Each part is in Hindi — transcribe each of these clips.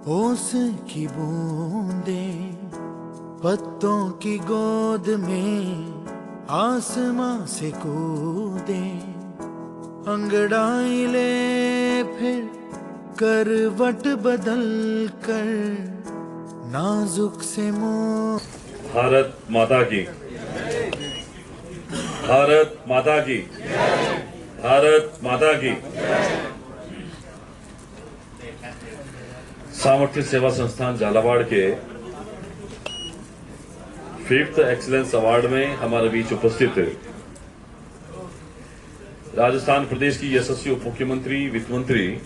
ओस की बूंदें पत्तों की गोद में आसमां से कूदे, अंगड़ाई ले फिर करवट बदल कर नाजुक से मुंह। भारत माता की, भारत माता की, भारत माता की। सामर्थ्य सेवा संस्थान झालावाड़ के 5th एक्सीलेंस अवार्ड में हमारे बीच उपस्थित राजस्थान प्रदेश की यशस्वी उप मुख्यमंत्री, वित्त मंत्री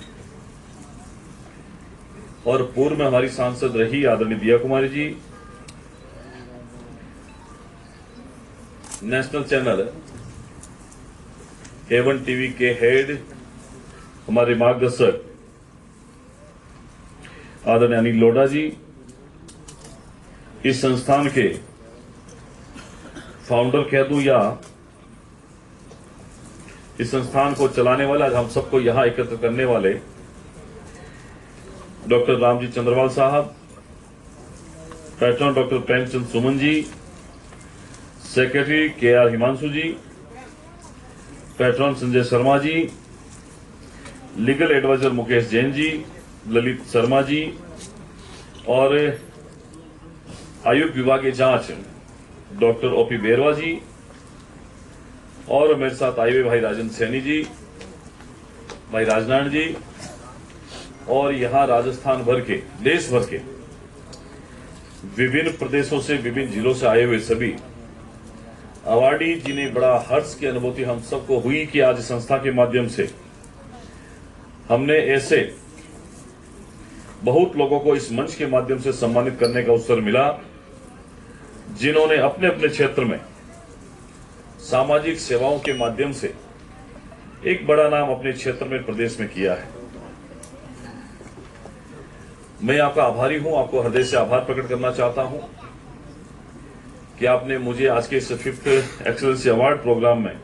और पूर्व में हमारी सांसद रही आदरणीय दिया Kumari ji, national channel A1 TV के हेड, हमारे मार्गदर्शक आदरणीय अनिल लोढ़ा जी, इस संस्थान के फाउंडर कह दूं या इस संस्थान को चलाने वाला, हम सबको यहां एकत्र करने वाले डॉक्टर रामजी चंद्रवाल साहब, pattern doctor Premchand Suman ji, secretary KR Himanshu जी, pattern Sanjay Sharma ji, legal adviser Mukesh Jain ji, Lalit Sharma ji और आयुक्त विभागीय जांच डॉक्टर OP बेरवा जी, और मेरे साथ आए हुए भाई राजेंद्र सैनी जी, भाई राजनारायण जी, और यहां राजस्थान भर के, देश भर के विभिन्न प्रदेशों से, विभिन्न जिलों से आए हुए सभी अवार्डी, जिन्हें बड़ा हर्ष की अनुभूति हम सबको हुई कि आज संस्था के माध्यम से हमने ऐसे बहुत लोगों को इस मंच के माध्यम से सम्मानित करने का अवसर मिला, जिन्होंने अपने अपने क्षेत्र में सामाजिक सेवाओं के माध्यम से एक बड़ा नाम अपने क्षेत्र में, प्रदेश में किया है। मैं आपका आभारी हूं, आपको हृदय से आभार प्रकट करना चाहता हूं कि आपने मुझे आज के इस 5th एक्सीलेंस अवार्ड प्रोग्राम में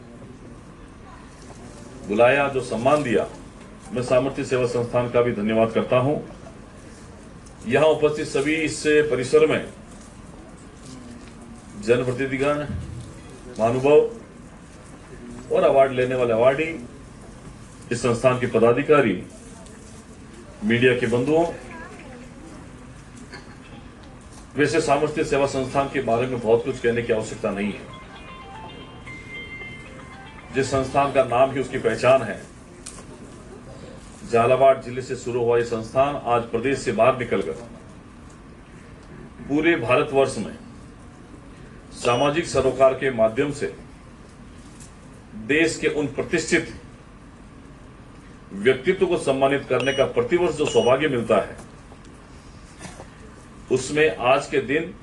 बुलाया, जो सम्मान दिया। मैं सामर्थ्य सेवा संस्थान का भी धन्यवाद करता हूं। यहां उपस्थित सभी इस परिसर में जनप्रतिनिधिगण, महानुभाव और अवार्ड लेने वाले अवार्डी, इस संस्थान के पदाधिकारी, मीडिया के बंधुओं, वैसे सामर्थ्य सेवा संस्थान के बारे में बहुत कुछ कहने की आवश्यकता नहीं है। जिस संस्थान का नाम ही उसकी पहचान है, झालावाड़ जिले से शुरू हुआ यह संस्थान आज प्रदेश से बाहर निकलकर पूरे भारतवर्ष में सामाजिक सरोकार के माध्यम से देश के उन प्रतिष्ठित व्यक्तित्व को सम्मानित करने का प्रतिवर्ष जो सौभाग्य मिलता है, उसमें आज के दिन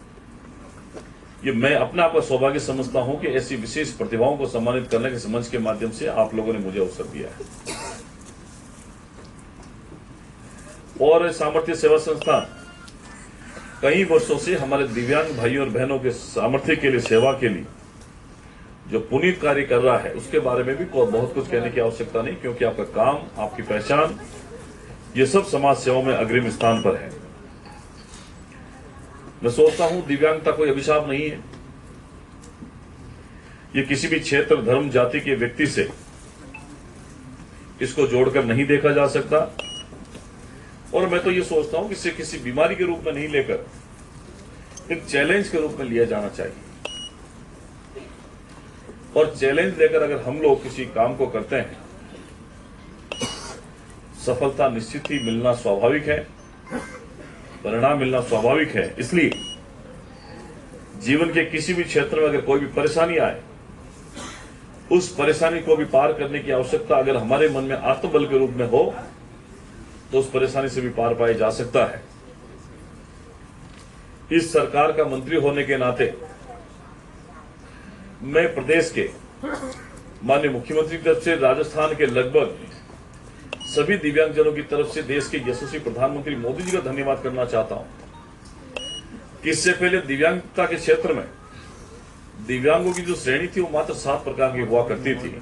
ये मैं अपने आप का सौभाग्य समझता हूं कि ऐसी विशेष प्रतिभाओं को सम्मानित करने के मंच के माध्यम से आप लोगों ने मुझे अवसर दिया है। और सामर्थ्य सेवा संस्थान कई वर्षों से हमारे दिव्यांग भाइयों और बहनों के सामर्थ्य के लिए, सेवा के लिए जो पुनीत कार्य कर रहा है, उसके बारे में भी बहुत कुछ कहने की आवश्यकता नहीं, क्योंकि आपका काम, आपकी पहचान, ये सब समाज सेवा में अग्रिम स्थान पर है। मैं सोचता हूं दिव्यांगता कोई अभिशाप नहीं है। ये किसी भी क्षेत्र, धर्म, जाति के व्यक्ति से इसको जोड़कर नहीं देखा जा सकता। और मैं तो ये सोचता हूं कि इसे किसी बीमारी के रूप में नहीं लेकर एक चैलेंज के रूप में लिया जाना चाहिए। और चैलेंज लेकर अगर हम लोग किसी काम को करते हैं, सफलता निश्चित ही मिलना स्वाभाविक है, परिणाम मिलना स्वाभाविक है। इसलिए जीवन के किसी भी क्षेत्र में अगर कोई भी परेशानी आए, उस परेशानी को भी पार करने की आवश्यकता अगर हमारे मन में आत्मबल के रूप में हो, तो उस परेशानी से भी पार पाया जा सकता है। इस सरकार का मंत्री होने के नाते मैं प्रदेश के माननीय मुख्यमंत्री की तरफ से, राजस्थान के लगभग सभी दिव्यांगजनों की तरफ से देश के यशस्वी प्रधानमंत्री मोदी जी का धन्यवाद करना चाहता हूं कि इससे पहले दिव्यांगता के क्षेत्र में दिव्यांगों की जो श्रेणी थी वो मात्र 7 प्रकार की हुआ करती थी।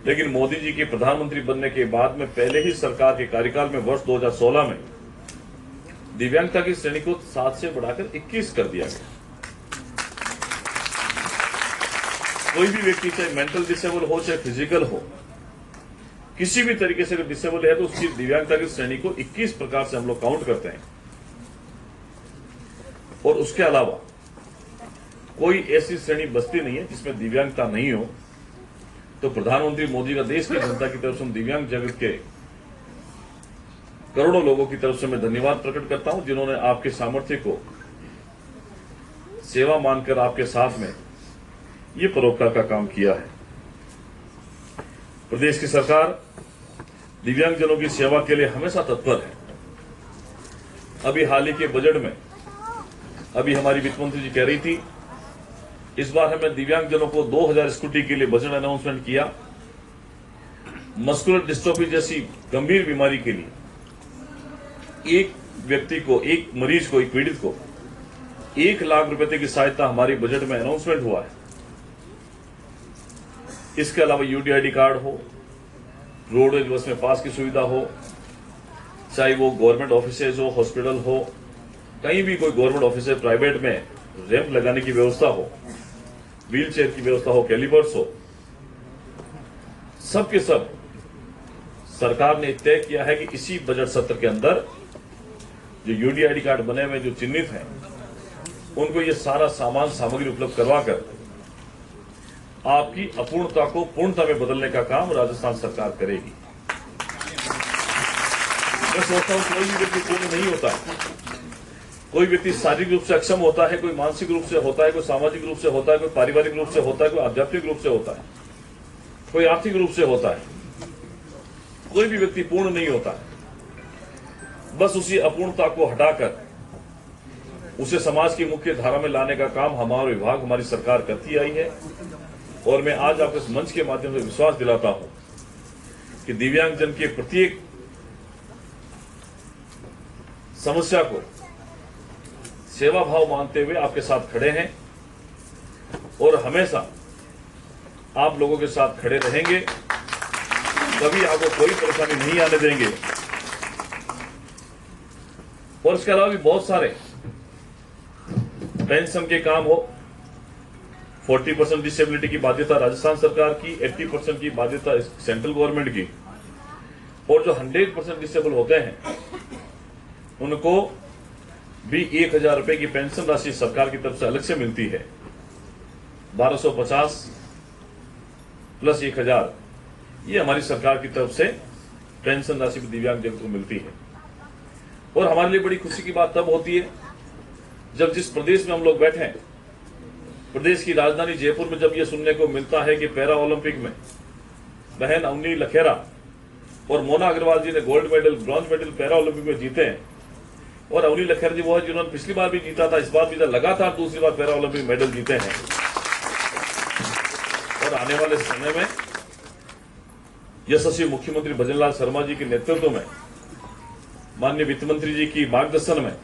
लेकिन मोदी जी के प्रधानमंत्री बनने के बाद में, पहले ही सरकार के कार्यकाल में, वर्ष 2016 में दिव्यांगता की श्रेणी को 7 से बढ़ाकर 21 कर दिया गया। कोई भी व्यक्ति चाहे मेंटल डिसेबल हो चाहे फिजिकल हो, किसी भी तरीके से अगर डिसेबल है तो उसकी दिव्यांगता की श्रेणी को 21 प्रकार से हम लोग काउंट करते हैं। और उसके अलावा कोई ऐसी श्रेणी बचती नहीं है जिसमें दिव्यांगता नहीं हो। तो प्रधानमंत्री मोदी का देश की जनता की तरफ से, दिव्यांग जगत के करोड़ों लोगों की तरफ से मैं धन्यवाद प्रकट करता हूं, जिन्होंने आपके सामर्थ्य को सेवा मानकर आपके साथ में ये परोपकार का काम किया है। प्रदेश की सरकार दिव्यांगजनों की सेवा के लिए हमेशा तत्पर है। अभी हाल ही के बजट में अभी हमारी वित्त मंत्री जी कह रही थी, इस बार हमने दिव्यांगजनों को 2000 स्कूटी के लिए बजट अनाउंसमेंट किया। मस्कुलर डिस्ट्रोफी जैसी गंभीर बीमारी के लिए एक व्यक्ति को, एक मरीज को, एक पीड़ित को 1 लाख रुपए तक की सहायता हमारे बजट में अनाउंसमेंट हुआ है। इसके अलावा यूडीआईडी कार्ड हो, रोडवेज बस में पास की सुविधा हो, चाहे वो गवर्नमेंट ऑफिसेज हो, हॉस्पिटल हो, कहीं भी कोई गवर्नमेंट ऑफिस है, प्राइवेट में रैंप लगाने की व्यवस्था हो, व्हील चेयर की व्यवस्था हो, कैलिपर्स हो, सब के सब सरकार ने तय किया है कि इसी बजट सत्र के अंदर जो यूडीआईडी कार्ड बने हुए जो चिन्हित हैं उनको ये सारा सामान सामग्री उपलब्ध करवाकर आपकी अपूर्णता को पूर्णता में बदलने का काम राजस्थान सरकार करेगी। मैं सोचता हूं कोई भी व्यक्ति पूर्ण नहीं होता है। कोई व्यक्ति शारीरिक रूप से अक्षम होता है, कोई मानसिक रूप से होता है, कोई सामाजिक रूप से होता है, कोई पारिवारिक रूप से होता है, कोई आध्यात्मिक रूप से होता है, कोई आर्थिक रूप से होता है। कोई भी व्यक्ति पूर्ण नहीं होता है। बस उसी अपूर्णता को हटाकर उसे समाज की मुख्य धारा में लाने का काम हमारा विभाग, हमारी सरकार करती आई है। और मैं आज आपको इस मंच के माध्यम से विश्वास दिलाता हूं कि दिव्यांगजन के प्रत्येक समस्या को सेवा भाव मानते हुए आपके साथ खड़े हैं और हमेशा आप लोगों के साथ खड़े रहेंगे। कभी आपको कोई परेशानी नहीं आने देंगे। और इसके अलावा भी बहुत सारे पेंशन के काम हो, 40% डिसेबिलिटी की बाध्यता राजस्थान सरकार की, 80% की बाध्यता सेंट्रल गवर्नमेंट की, और जो 100% डिसेबल होते हैं उनको भी 1000 रुपए की पेंशन राशि सरकार की तरफ से अलग से मिलती है। 1250 प्लस 1000 ये हमारी सरकार की तरफ से पेंशन राशि दिव्यांग जन को मिलती है। और हमारे लिए बड़ी खुशी की बात तब होती है जब जिस प्रदेश में हम लोग बैठे हैं, प्रदेश की राजधानी जयपुर में, जब यह सुनने को मिलता है कि पैरा ओलंपिक में बहन अवनी लखेरा और मोना अग्रवाल जी ने gold medal, bronze medal para Olympic में जीते हैं। और अवनी लखेरा जी वो है जिन्होंने पिछली बार भी जीता था, इस बार भी लगातार दूसरी बार पैरा ओलंपिक मेडल जीते हैं। और आने वाले समय में यशस्वी मुख्यमंत्री भजनलाल शर्मा जी के नेतृत्व में, माननीय वित्त मंत्री जी की मार्गदर्शन में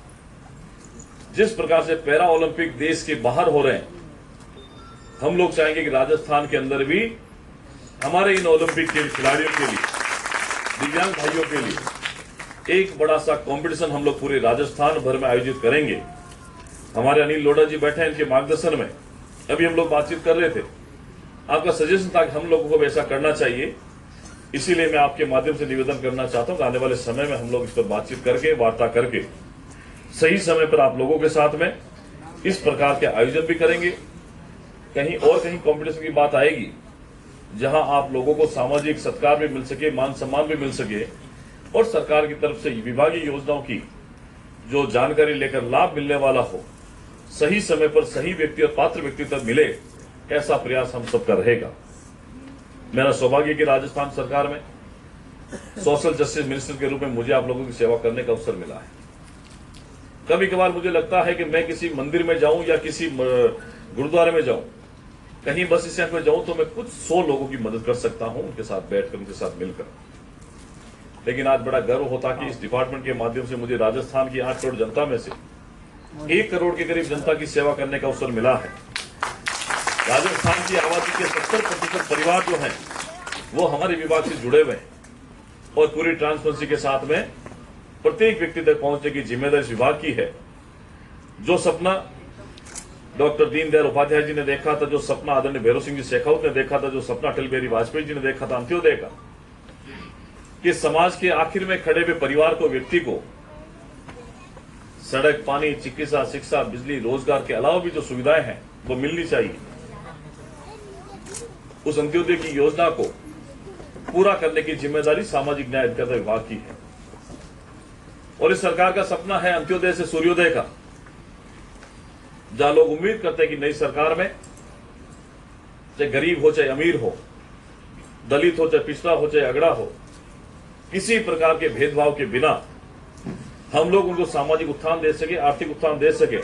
जिस प्रकार से पैरा ओलंपिक देश के बाहर हो रहे हैं, हम लोग चाहेंगे कि राजस्थान के अंदर भी हमारे इन ओलंपिक के खिलाड़ियों के लिए, दिव्यांग भाइयों के लिए एक बड़ा सा कंपटीशन हम लोग पूरे राजस्थान भर में आयोजित करेंगे। हमारे अनिल लोढ़ा जी बैठे हैं, इनके मार्गदर्शन में अभी हम लोग बातचीत कर रहे थे। आपका सजेशन था कि हम लोगों को ऐसा करना चाहिए, इसीलिए मैं आपके माध्यम से निवेदन करना चाहता हूं कि आने वाले समय में हम लोग इस पर बातचीत करके, वार्ता करके सही समय पर आप लोगों के साथ में इस प्रकार के आयोजन भी करेंगे। कहीं और कहीं कंपटीशन की बात आएगी जहां आप लोगों को सामाजिक सत्कार भी मिल सके, मान सम्मान भी मिल सके, और सरकार की तरफ से विभागीय योजनाओं की जो जानकारी लेकर लाभ मिलने वाला हो, सही समय पर सही व्यक्ति और पात्र व्यक्ति तक मिले, ऐसा प्रयास हम सबका रहेगा। मेरा सौभाग्य कि राजस्थान सरकार में सोशल जस्टिस मिनिस्टर के रूप में मुझे आप लोगों की सेवा करने का अवसर मिला है। कभी कभार मुझे लगता है कि मैं किसी मंदिर में जाऊं या किसी गुरुद्वारे में जाऊं, कहीं बस स्टैंड में जाऊं, तो मैं कुछ 100 लोगों की मदद कर सकता हूं, उनके साथ बैठकर, उनके साथ मिलकर। लेकिन आज बड़ा गर्व होता कि इस डिपार्टमेंट के माध्यम से मुझे राजस्थान की 8 करोड़ जनता में से 1 करोड़ के करीब जनता की सेवा करने का अवसर मिला है। राजस्थान की आबादी के 70% परिवार जो हैं वो हमारे विभाग से जुड़े हुए हैं और पूरी ट्रांसपेरेंसी के साथ में प्रत्येक व्यक्ति तक पहुंचने की जिम्मेदारी इस विभाग की है। जो सपना डॉक्टर दीनदयाल उपाध्याय जी ने देखा था, जो सपना आदरणीय भैरव सिंह जी शेखावत ने देखा था, जो सपना अटल बिहारी वाजपेयी जी ने देखा था अंत्योदय का, कि समाज के आखिर में खड़े हुए परिवार को, व्यक्ति को सड़क, पानी, चिकित्सा, शिक्षा, बिजली, रोजगार के अलावा भी जो सुविधाएं हैं वो मिलनी चाहिए। उस अंत्योदय की योजना को पूरा करने की जिम्मेदारी सामाजिक न्याय अधिकारिता विभाग की है। और इस सरकार का सपना है अंत्योदय से सूर्योदय का, जहां लोग उम्मीद करते हैं कि नई सरकार में चाहे गरीब हो चाहे अमीर हो, दलित हो चाहे पिछड़ा हो चाहे अगड़ा हो, किसी प्रकार के भेदभाव के बिना हम लोग उनको सामाजिक उत्थान दे सके, आर्थिक उत्थान दे सके,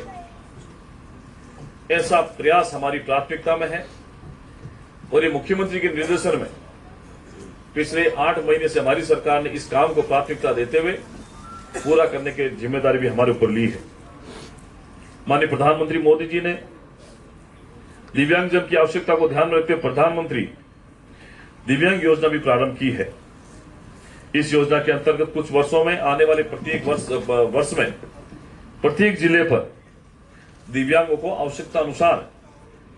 ऐसा प्रयास हमारी प्राथमिकता में है। और ये मुख्यमंत्री के निर्देशन में पिछले 8 महीने से हमारी सरकार ने इस काम को प्राथमिकता देते हुए पूरा करने की जिम्मेदारी भी हमारे ऊपर ली है। माननीय प्रधानमंत्री मोदी जी ने दिव्यांगजन की आवश्यकता को ध्यान में रखते हुए प्रधानमंत्री दिव्यांग योजना भी प्रारंभ की है। इस योजना के अंतर्गत कुछ वर्षों में आने वाले प्रत्येक वर्ष में प्रत्येक जिले पर दिव्यांगों को आवश्यकता अनुसार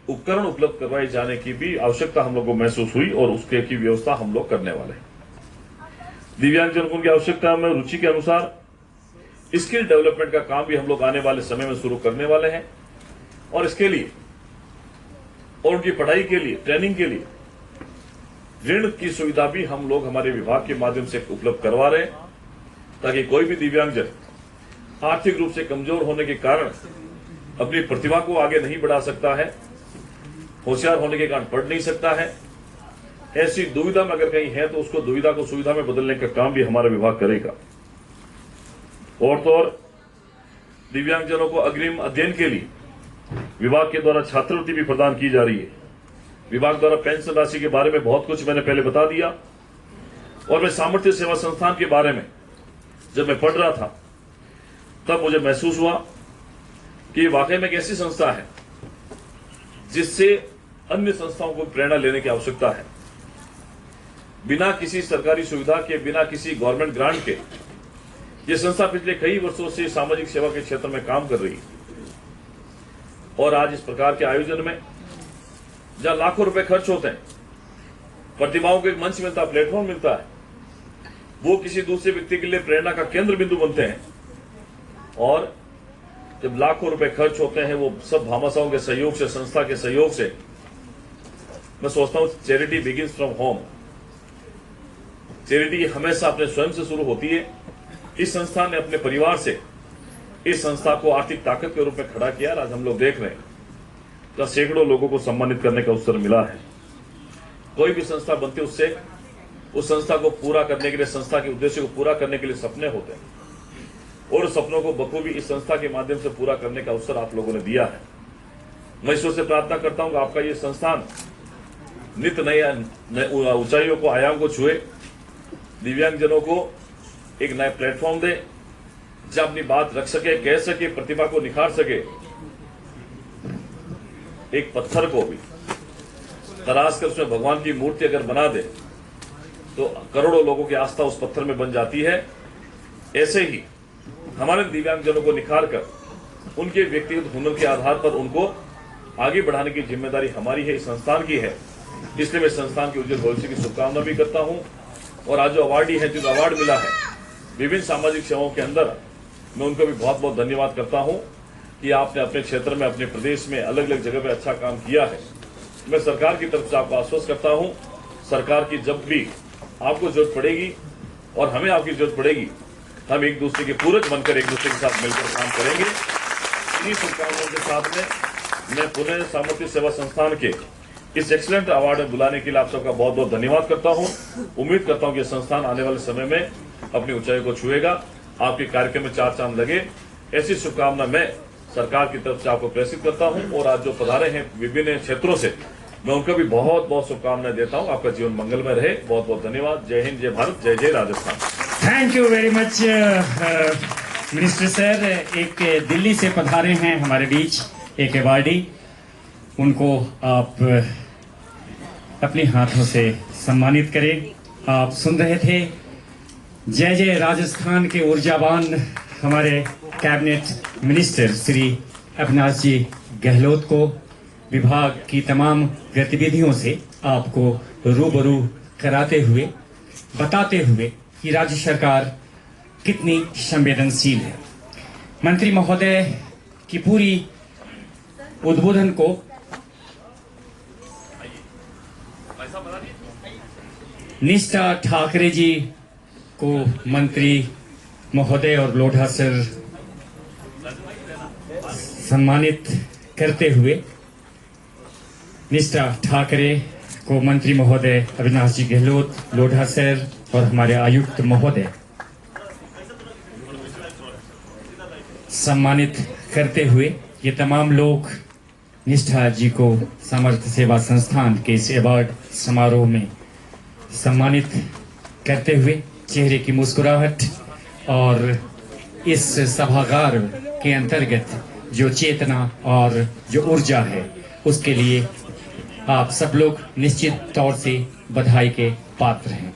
उपकरण उपलब्ध करवाए जाने की भी आवश्यकता हम लोगों को महसूस हुई और उसके की व्यवस्था हम लोग करने वाले हैं। दिव्यांगजन को उनकी आवश्यकता में रुचि के अनुसार स्किल डेवलपमेंट का काम भी हम लोग आने वाले समय में शुरू करने वाले हैं। और इसके लिए और उनकी पढ़ाई के लिए, ट्रेनिंग के लिए ऋण की सुविधा भी हम लोग हमारे विभाग के माध्यम से उपलब्ध करवा रहे हैं, ताकि कोई भी दिव्यांगजन आर्थिक रूप से कमजोर होने के कारण अपनी प्रतिभा को आगे नहीं बढ़ा सकता है, होशियार होने के कारण पढ़ नहीं सकता है, ऐसी दुविधा में अगर कहीं है तो उसको दुविधा को सुविधा में बदलने का काम भी हमारा विभाग करेगा। और तो और दिव्यांगजनों को अग्रिम अध्ययन के लिए विभाग के द्वारा छात्रवृत्ति भी प्रदान की जा रही है। विभाग द्वारा पेंशन राशि के बारे में बहुत कुछ मैंने पहले बता दिया। और मैं सामर्थ्य सेवा संस्थान के बारे में जब मैं पढ़ रहा था तब मुझे महसूस हुआ कि वाकई में एक ऐसी संस्था है जिससे अन्य संस्थाओं को प्रेरणा लेने की आवश्यकता है। बिना किसी सरकारी सुविधा के, बिना किसी गवर्नमेंट ग्रांट के यह संस्था पिछले कई वर्षों से सामाजिक सेवा के क्षेत्र में काम कर रही है। और आज इस प्रकार के आयोजन में जहां लाखों रुपए खर्च होते हैं, प्रतिभाओं को एक मंच मिलता है, प्लेटफॉर्म मिलता है, वो किसी दूसरे व्यक्ति के लिए प्रेरणा का केंद्र बिंदु बनते हैं। और जब लाखों रुपए खर्च होते हैं, वो सब भामाशाहों के सहयोग से, संस्था के सहयोग से, मैं सोचता हूं charity begins from home. Charity हमेशा अपने स्वयं से शुरू होती है। इस संस्था ने अपने परिवार से इस संस्था को आर्थिक ताकत के रूप में खड़ा किया। आज हम लोग देख रहे हैं तो सैकड़ों लोगों को सम्मानित करने का अवसर मिला है। कोई भी संस्था बनती है, उससे उस संस्था को पूरा करने के लिए, संस्था के उद्देश्य को पूरा करने के लिए सपने होते हैं और सपनों को बखूबी इस संस्था के माध्यम से पूरा करने का अवसर आप लोगों ने दिया है। मैं ईश्वर से प्रार्थना करता हूं कि आपका ये संस्थान नित्य नए ऊंचाइयों को, आयाम को छुए, दिव्यांगजनों को एक नया प्लेटफॉर्म दे जब अपनी बात रख सके, कह सके, प्रतिभा को निखार सके। एक पत्थर को भी तराश कर उसमें भगवान की मूर्ति अगर बना दे तो करोड़ों लोगों की आस्था उस पत्थर में बन जाती है। ऐसे ही हमारे दिव्यांगजनों को निखार कर उनके व्यक्तिगत हुनर के आधार पर उनको आगे बढ़ाने की जिम्मेदारी हमारी है, इस संस्थान की है। इसलिए मैं संस्थान के उज्जवल भविष्य की शुभकामना भी करता हूं। और आज जो अवार्डी है, जो अवार्ड मिला है विभिन्न सामाजिक सेवाओं के अंदर, मैं उनको भी बहुत बहुत धन्यवाद करता हूं कि आपने अपने क्षेत्र में, अपने प्रदेश में अलग अलग जगह पे अच्छा काम किया है। मैं सरकार की तरफ से आपको आश्वस्त करता हूं, सरकार की जब भी आपको जरूरत पड़ेगी और हमें आपकी जरूरत पड़ेगी, हम एक दूसरे के पूरक बनकर एक दूसरे के साथ मिलकर काम करेंगे। इन्हीं शुभकामनाओं के साथ में मैं पुनः सामर्थ्य सेवा संस्थान के इस एक्सीलेंट अवार्ड में बुलाने के लिए आप सबका बहुत बहुत धन्यवाद करता हूं। उम्मीद करता हूं कि संस्थान आने वाले समय में अपनी ऊंचाई को छुएगा, आपके कार्यक्रम में 4 चांद लगे, ऐसी शुभकामना मैं सरकार की तरफ से आपको प्रेषित करता हूं। और आज जो पधारे हैं विभिन्न क्षेत्रों से, मैं उनको भी बहुत बहुत शुभकामनाएं देता हूं। आपका जीवन मंगलमय रहे। बहुत बहुत धन्यवाद। जय हिंद, जय भारत, जय जय Rajasthan. Thank you very much minister sir. एक दिल्ली से पधारे हैं हमारे बीच एक अवार्डी, उनको आप अपने हाथों से सम्मानित करें। आप सुन रहे थे जय जय राजस्थान के ऊर्जावान हमारे कैबिनेट मिनिस्टर श्री अविनाश जी गहलोत को विभाग की तमाम गतिविधियों से आपको रूबरू कराते हुए बताते हुए कि राज्य सरकार कितनी संवेदनशील है। मंत्री महोदय की पूरी उद्बोधन को निष्ठा ठाकरे जी को मंत्री महोदय और लोढ़ा सर सम्मानित करते हुए निष्ठा ठाकरे को मंत्री महोदय अविनाश जी गहलोत, लोढ़ा सर और हमारे आयुक्त महोदय सम्मानित करते हुए ये तमाम लोग निष्ठा जी को सामर्थ्य सेवा संस्थान के इस अवार्ड समारोह में सम्मानित करते हुए चेहरे की मुस्कुराहट और इस सभागार के अंतर्गत जो चेतना और जो ऊर्जा है उसके लिए आप सब लोग निश्चित तौर से बधाई के पात्र हैं।